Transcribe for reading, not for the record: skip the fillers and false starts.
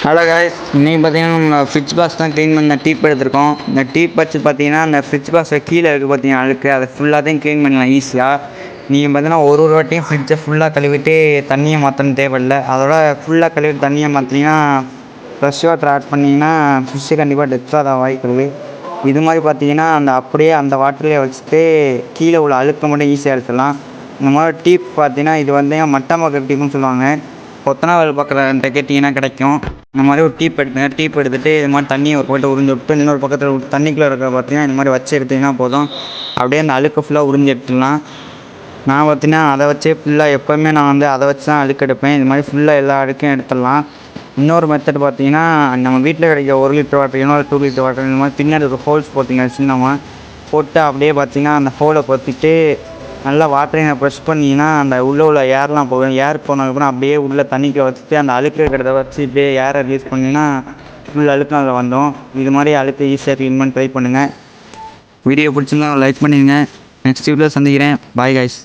Hello guys, இன்றைக்கி பார்த்தீங்கன்னா நம்ம ஃப்ரிட்ஜ் பாக்ஸ் தான் க்ளீன் பண்ண டீப் எடுத்திருக்கோம். இந்த டீப் வச்சு பார்த்தீங்கன்னா அந்த ஃப்ரிட்ஜ் பாக்ஸை கீழே இருக்குது பார்த்தீங்கன்னா அழுக்கு, அதை ஃபுல்லாத்தையும் க்ளீன் பண்ணலாம் ஈஸியாக. நீங்கள் பார்த்தீங்கன்னா ஒரு வாட்டியும் ஃப்ரிட்ஜை ஃபுல்லாக கழுவிட்டு தண்ணியை மாற்றணும் தேவையில்லை. அதோட ஃபுல்லாக கழுவிட்டு தண்ணியை மாற்றினீங்கன்னா ஃப்ரெஷ் வாட்டர் ஆட் பண்ணிங்கன்னா ஃப்ரிட்ஜு கண்டிப்பாக டெத் ஆக வாய்ப்புள்ளது. இது மாதிரி பார்த்தீங்கன்னா அப்படியே அந்த வாட்டரையே வச்சுட்டு கீழே உள்ள அழுக்கை மட்டும் ஈஸியாக எடுத்துடலாம். இந்த மாதிரி டீப் பார்த்தீங்கன்னா இது வந்து மட்டை பார்க்குற டீப்புன்னு சொல்லுவாங்க. கொத்தனார் பார்க்குறன்ட்ட கேட்டிங்கன்னா கிடைக்கும். இந்த மாதிரி ஒரு டீப் எடுத்துங்க. டீப் எடுத்துகிட்டு இது மாதிரி தண்ணியை ஒரு போய்ட்டு உறிஞ்சி விட்டு இன்னொரு பக்கத்தில் தண்ணிக்குள்ளே இருக்கிற பார்த்தீங்கன்னா இந்த மாதிரி வச்சு எடுத்திங்கன்னா போதும். அப்படியே அந்த அழுக்கை ஃபுல்லாக உறிஞ்சி எடுத்துடலாம். நான் பார்த்தீங்கன்னா அதை வச்சே ஃபுல்லாக எப்போவுமே நான் வந்து அதை வச்சு தான் அழுக்கு எடுப்பேன். இது மாதிரி ஃபுல்லாக எல்லா அழுக்கையும் எடுத்துடலாம். இன்னொரு மெத்தட் பார்த்தீங்கன்னா நம்ம வீட்டில் கிடைக்கிற 1 லிட்டர் வாட்டர், இன்னொரு 2 லிட்டர் வாட்டர் இந்த மாதிரி பின்னாடி ஒரு ஹோல்ஸ் போட்டிங்கன்னா சின்னமாக போட்டு அப்படியே பார்த்தீங்கன்னா அந்த ஹோலை பொத்திட்டு நல்லா வாட்டரையும் ப்ரெஷ் பண்ணிங்கன்னா அந்த உள்ள ஏர்லாம் போகும். ஏர் போனதுக்கப்புறம் அப்படியே உள்ள தண்ணிக்கு வச்சுட்டு அந்த அழுக்கு இருக்கிறத வச்சு இப்படியே ஏரை ரிலீஸ் பண்ணிங்கன்னா ஃபுல் அழுக்கும் அதில் வந்துடும். இது மாதிரி அழுக்கு ஈஸியாக க்ளீன் பண்ணி ட்ரை பண்ணுங்கள். வீடியோ பிடிச்சிருந்தா லைக் பண்ணிடுங்க. நெக்ஸ்ட் வீடியோவில் சந்திக்கிறேன். Bye guys.